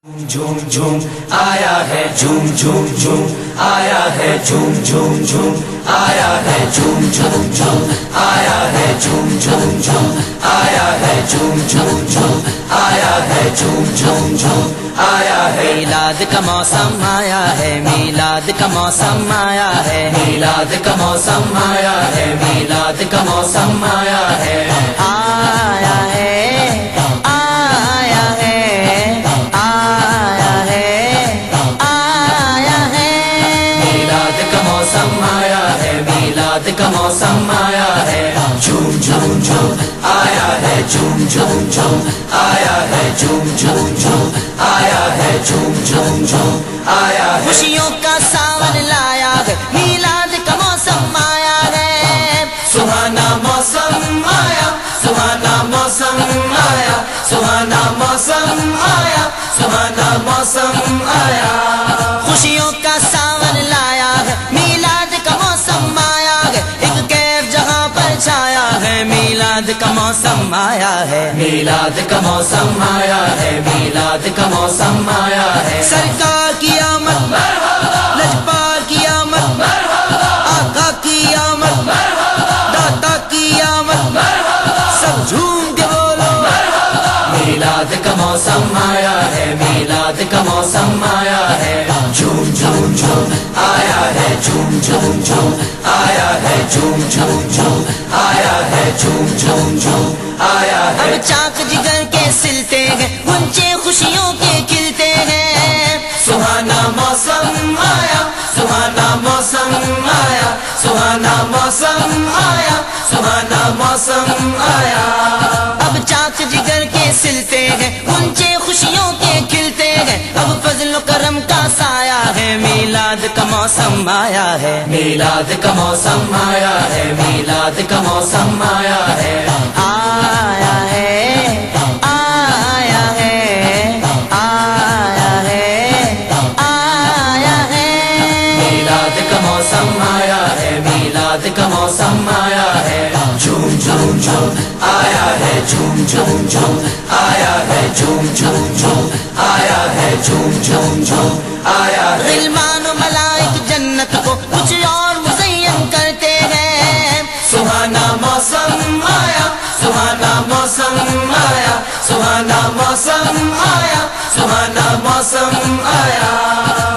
جھوم جھوم آیا ہے جھوم جھوم جھوم آیا ہے جھوم جھوم جھوم آیا ہے جھوم جھوم جھوم آیا ہے جھوم جھوم جھوم آیا ہے جھوم جھوم جھوم آیا ہے جھوم جھوم جھوم آیا ہے میلاد کا موسم آیا ہے، میلاد کا موسم آیا ہے، میلاد کا موسم آیا ہے، میلاد کا موسم آیا ہے، آیا ہے آیا ہے آیا ہے آیا ہے میلاد کا موسم آیا ہے، میلاد کا موسم آیا ہے، جھوم جھوم جھوم آیا ہے جھوم جھوم جھوم آیا ہے جھوم جھوم جھوم آیا ہے جھوم جھوم جھوم آیا ہے خوشیوں کا ساون لایا ہے، میلاد کا موسم آیا ہے، سہانا موسم آیا، سہانا موسم آیا، سہانا موسم آیا، سہانا موسم آیا، خوشیوں کا ساون لایا ہے، میلاد کا موسم آیا ہے، ایک کیف جہاں پر چھایا ہے، میلاد کا موسم آیا ہے، میلاد کا موسم آیا ہے، میلاد کا موسم آیا ہے، سرکار کی آمد لجپال کی آمد آقا کی آمد داتا کی آمد سب جھوم کے بولو میلاد کا موسم آیا ہے، میلاد کا موسم آیا ہے، جھوم جھوم جھوم آیا ہے جھوم جھوم جھوم آیا ہے جھوم جھوم جھوم آیا ہے جھوم جھوم جھوم آیا ہے اب چاک جگر کے سلتے ہیں، گنچے خوشیوں کے کھلتے ہیں، سہانا موسم آیا، سہانا موسم آیا، سہانا موسم آیا، سہانا موسم آیا، اب چاک جگر کے سلتے ہیں، گنچے خوشیوں کے کھلتے ہیں، اب فضل و کرم کا سایہ ہے، میلاد کا موسم آیا ہے، میلاد کا موسم آیا ہے، میلاد کا موسم آیا ہے، آیا ہے آیا ہے آیا ہے آیا ہے میلاد کا موسم آیا ہے، میلاد کا موسم آیا ہے، جھوم جھوم جھوم آیا ہے جھوم جھوم جھوم آیا ہے جھوم جھوم جھوم آیا ہے جھوم جھوم جھوم آیا ہے غلمان و ملائک جنت کو کچھ اور مزین کرتے ہیں، سہانا موسم آیا، سہانا موسم آیا، سہانا موسم آیا، سہانا موسم آیا،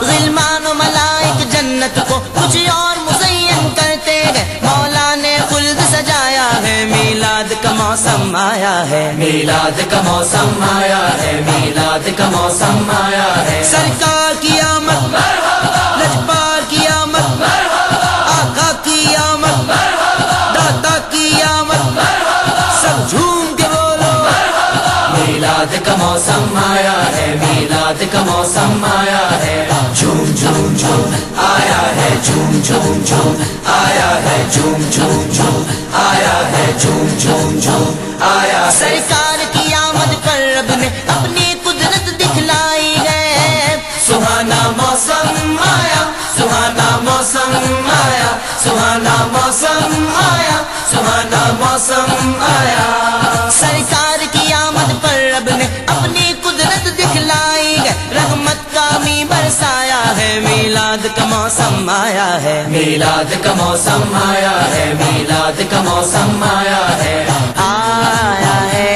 غلمان و ملائک جنت کو کچھ اور مزین کرتے ہیں، مولا نے خلد سجایا ہے، میلاد کا موسم آیا ہے، میلاد کا موسم آیا ہے، میلاد کا موسم آیا ہے، سرکار کی آمد لجپال کی آمد آقا کی آمد داتا کی آمد سب جھوم کے بولو میلاد کا موسم آیا ہے، میلاد کا موسم آیا ہے، جھوم جھوم جھوم آیا ہے جھوم جھوم جھوم آیا ہے جھوم جھوم جھوم آیا ہے جھوم جھوم جھوم آیا ہے سرکار کی آمد پر رب نے اپنی قدرت دکھلائی ہے، سہانا موسم آیا، سہانا موسم آیا، سہانا موسم آیا، سہانا موسم آیا، سرکار کی آمد پر رب نے اپنی قدرت دکھلائی ہے، رحمت کا می برسایا ہے، میلاد کا موسم آیا ہے، میلاد کا موسم آیا ہے، میلاد کا موسم آیا ہے، آیا ہے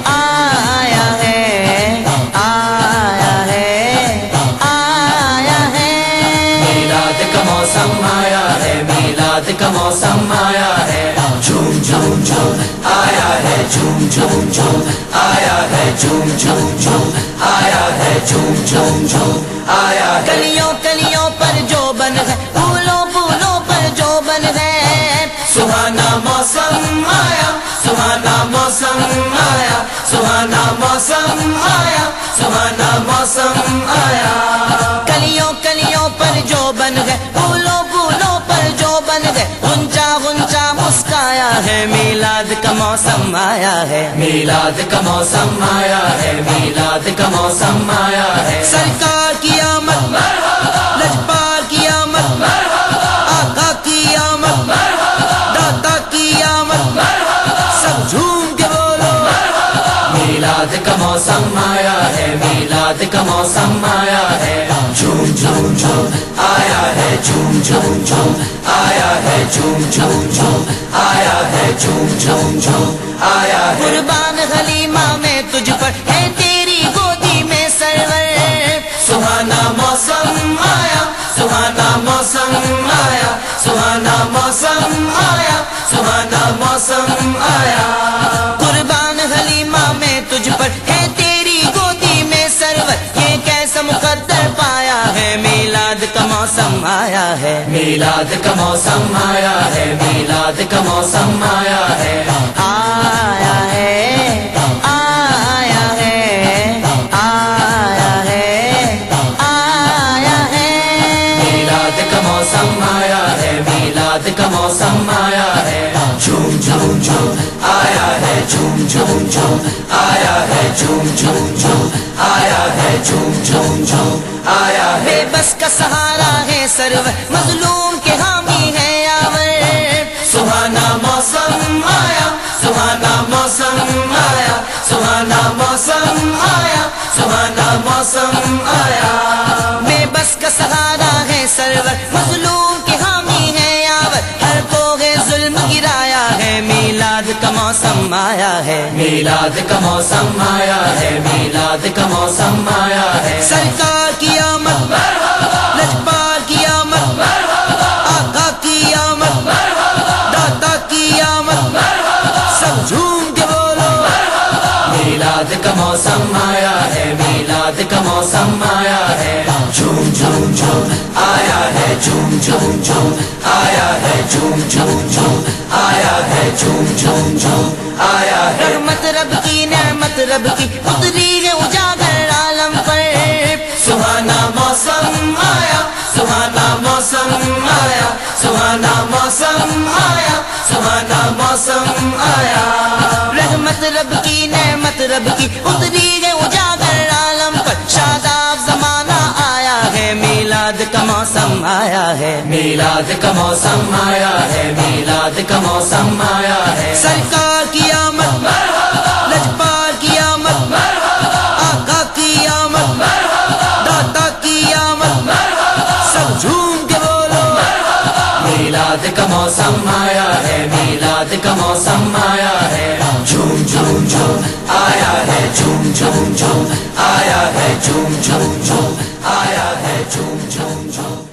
آیا ہے آیا ہے آیا ہے میلاد کا موسم آیا ہے، میلاد کا موسم آیا ہے، جھوم جھوم جھوم آیا ہے جھوم جھوم جھوم آیا ہے جھوم جھوم جھوم آیا ہے جھوم جھوم جھوم آیا ہے کلیوں کلیوں پر جو بن ہے، پھولوں پھولوں پر جو بن ہے، سہانا موسم آیا، سہانا موسم آیا، سہانا موسم آیا، سہانا موسم آیا، کلیوں کلیوں پر جو بن گئے، پھولوں پھولوں پر جو بن گئے، غنچہ غنچہ مسکایا ہے، میلاد کا موسم آیا ہے، میلاد کا موسم آیا ہے، میلاد کا موسم آیا ہے، سرکار کی آمد لجپال کی آمد آقا کی آمد داتا کی آمد سب جھوم کے بولو میلاد کا موسم آیا ہے میلاد کا موسم آیا ہے جھوم جھوم جھوم آیا ہے جھوم جھوم جھوم آیا ہے جھوم جھوم جھوم آیا ہے جھوم جھوم جھوم آیا ہے قربان حلیمہ میں تجھ پر ہے تیری گودی میں سرور سہانا موسم آیا سہانا موسم آیا سہانا موسم آیا سہانا موسم آیا قربان حلیمہ میں تجھ پر ہے تیری گودی میں سرور یہ کیسا مقدر پایا ہے میلاد کا موسم آیا ہے میلاد کا موسم آیا ہے میلاد کا موسم آیا ہے آیا ہے آیا ہے آیا ہے آیا ہے میلاد کا موسم آیا ہے میلاد کا موسم آیا ہے جھوم جھوم جھوم آیا ہے جھوم جھوم جھوم آیا ہے جھوم جھوم جھوم آیا ہے جھوم جھوم جھوم آیا ہے بے بس کا سہارا ہے سرور مظلوم کے حامی ہے یاور سہانا موسم آیا سہانا موسم آیا سہانا موسم آیا سہانا موسم آیا بے بس کا سہارا ہے سرور مظلوم کے حامی ہے یاور ہر کو ہے ظلم گرایا ہے میلاد کا موسم آیا ہے میلاد کا موسم آیا ہے میلاد کا موسم آیا ہے سرکار کی آمد لجپال کی آمد آقا کی آمد داتا کی آمد سب جھوم کے بولو میلاد کا موسم آیا ہے میلاد کا موسم آیا ہے جھوم جھوم جھوم آیا ہے جھوم جھوم جھوم آیا ہے جھوم جھوم جھوم آیا ہے جھوم جھوم جھوم آیا ہے رحمت رب کی نعمت رب کی اتری ہے اجاگر عالم پر سہانا موسم آیا سہانا موسم آیا سہانا موسم آیا سہانا موسم آیا رحمت رب کی نعمت رب کی اتری ہے اجاگر عالم پر شاداب زمانہ آیا ہے میلاد کا موسم آیا ہے میلاد کا موسم آیا ہے میلاد کا موسم آیا ہے سرکار کی آمد لجپال کی آمد آقا کی آمد داتا کی آمد سب جھوم کے بولو میلاد کا موسم آیا ہے میلاد کا موسم آیا ہے جھوم جھوم جھوم آیا ہے جھوم جھوم جھوم آیا ہے جھوم جھوم جھوم آیا ہے جھوم جھوم جھوم